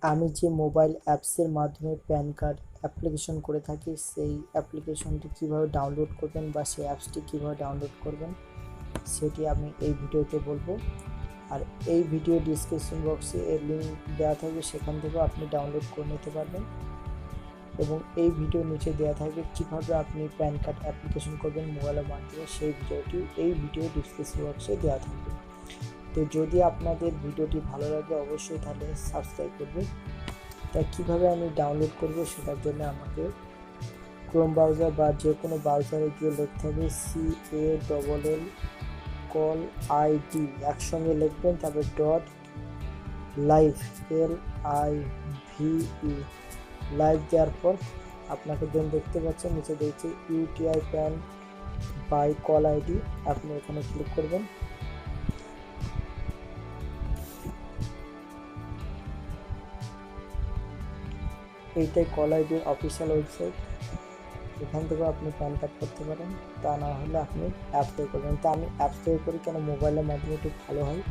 আমি যে মোবাইল অ্যাপসের মাধ্যমে প্যান কার্ড অ্যাপ্লিকেশন করে থাকি, সেই অ্যাপ্লিকেশনটি কীভাবে ডাউনলোড করবেন বা সেই অ্যাপসটি কীভাবে ডাউনলোড করবেন সেটি আমি এই ভিডিওতে বলবো। আর এই ভিডিও ডিসক্রিপশন বক্সে এর লিঙ্ক দেওয়া থাকবে, সেখান থেকেও আপনি ডাউনলোড করে নিতে পারবেন। এবং এই ভিডিও নিচে দেওয়া থাকবে কীভাবে আপনি প্যান কার্ড অ্যাপ্লিকেশন করবেন মোবাইলের মাধ্যমে, সেই ভিডিওটি এই ভিডিও ডিসক্রিপশন বক্সে দেওয়া থাকবে। তো যদি আপনাদের ভিডিওটি ভালো লাগে অবশ্যই তাহলে সাবস্ক্রাইব করবে। তা কীভাবে আমি ডাউনলোড করব সেটার জন্য আমাকে ক্রোম ব্রাউজার বা যে কোনো ব্রাউজারে গিয়ে লিখতে হবে CALL কল আইডি একসঙ্গে লিখবেন, তারপর .live LIVE লাইভ দেওয়ার পর আপনাকে দেন দেখতে পাচ্ছেন নিচে দেখছি UTI PAN by call ID, আপনি এখানে ক্লিক করবেন। এইটাই কল আইডির অফিসিয়াল ওয়েবসাইট, এখান থেকে আপনি প্যান কার্ড করতে পারেন। তা না হলে আপনি অ্যাপ তৈরি করবেন। তা আমি অ্যাপ তৈরি করি কেন, মোবাইলের মাধ্যমে একটু ভালো হয়,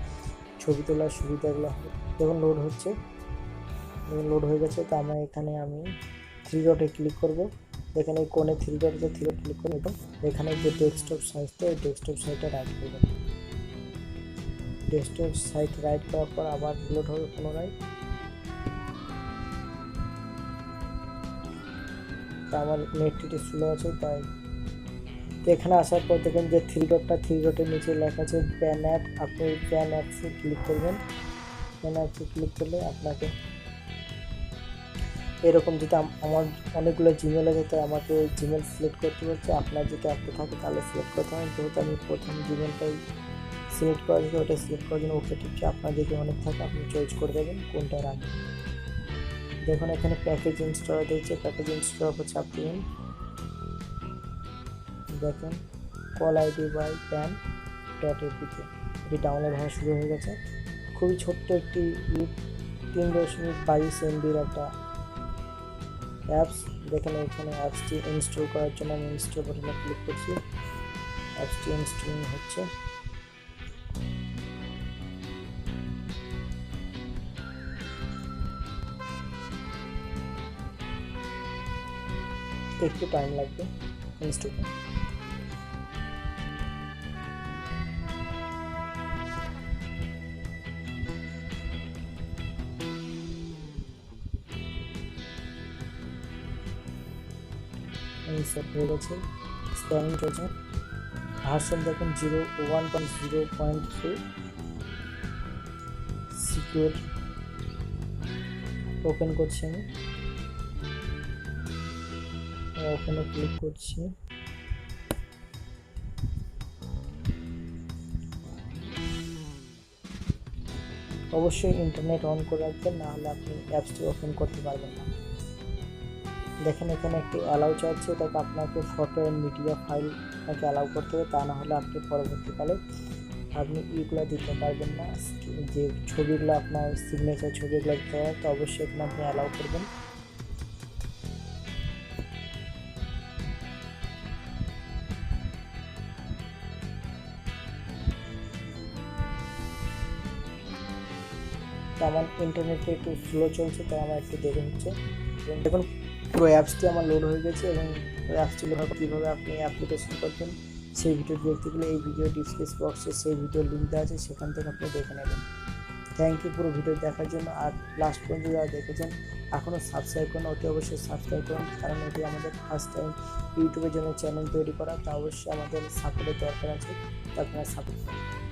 ছবি তোলার সুবিধাগুলো হয়। দেখুন লোড হচ্ছে, লোড হয়ে গেছে। তো আমার এখানে আমি 3 ডটে ক্লিক করব। এখানে কোণে 3 ডট আছে, 3 ডট ক্লিক করব এবং এখানে যে ডেস্কটপ সাইজটা, এই ডেস্কটপ সাইজটা রাইট করবেন। ডেস্কটপ সাইজ রাইট করার পর আবার লোড হবে পুনরায়। তা আমার নেটটি স্লো আছে তাই। তো এখানে আসার পর দেখেন যে 3 ডটের নিচে লেখা আছে প্যান অ্যাপ, আপনি প্যান অ্যাপসে ক্লিক করবেন। প্যান অ্যাপসে ক্লিক করলে আপনাকে এরকম, যেটা আমার অনেকগুলো জিমেল আছে তাই আমাকে জিমেল সিলেক্ট করতে হচ্ছে। আপনার যদি অ্যাপটা থাকে তাহলে সিলেক্ট করতে হবে। যেহেতু আমি প্রথম জিমেলটাই সিলেক্ট করা আছে, ওটা সিলেক্ট করার জন্য ওকে টিপছি। আপনার যদি অনেক থাকে আপনি চয়েস করে দেবেন কোনটা রাখবেন। দেখুন এখানে প্যাকেজ ইনস্টল দিয়েছে, প্যাকেজ ইনস্টল উপর চাপ দিন। দেখেন call ID by PAN .apk এটি ডাউনলোড হওয়া শুরু হয়ে গেছে। খুবই ছোট্ট একটি 3.22 MBর একটা অ্যাপস। দেখেন এখানে অ্যাপসটি ইনস্টল করার জন্য আমি ইনস্টল বাটনে ক্লিক করছি। অ্যাপসটি ইনস্টলিং হচ্ছে। একটু টাইম লাগবে ইনস্টল। সেট হয়ে গেছে, স্ক্যানিং চলছে। ভার্সন দেখুন 1.0.3 সিকিউর। ওপেন করছি, আমি ওপেনে ক্লিক করছি। অবশ্যই ইন্টারনেট অন করে রাখবেন, না হলে আপনি অ্যাপসটি ওপেন করতে পারবেন না। দেখেন এখানে একটি অ্যালাউ চাচ্ছে, এটাকে আপনাকে ফটো অ্যান্ড মিডিয়া ফাইল আপনাকে অ্যালাউ করতে হবে, তা না হলে আপনি পরবর্তীকালে আপনি ইগুলো দিতে পারবেন না। যে ছবিগুলো আপনার সিগনেচার ছবিগুলো দিতে হয়, তো অবশ্যই এখানে আপনি অ্যালাউ করবেন। তো আমার ইন্টারনেটে একটু স্লো চলছে তাই আমার একটু দেরি হচ্ছে। দেখুন পুরো অ্যাপসটি আমার লোড হয়ে গেছে এবং অ্যাপসটি লোড হওয়ার কীভাবে আপনি অ্যাপ্লিকেশন করবেন সেই ভিডিও দেখতে গেলে এই ভিডিও ডিসক্রিপশন বক্সে সেই ভিডিওর লিঙ্ক দেওয়া আছে, সেখান থেকে আপনি দেখে নেবেন। থ্যাংক ইউ পুরো ভিডিও দেখার জন্য। আর লাস্ট পর্যন্ত যারা দেখেছেন এখনও সাবস্ক্রাইব করুন, অতি অবশ্যই সাবস্ক্রাইব করুন, কারণ এটি আমাদের ফার্স্ট টাইম ইউটিউবের জন্য চ্যানেল তৈরি করা। তা অবশ্যই আমাদের সাপোর্টের দরকার আছে, তা আপনারা সাপোর্ট করুন।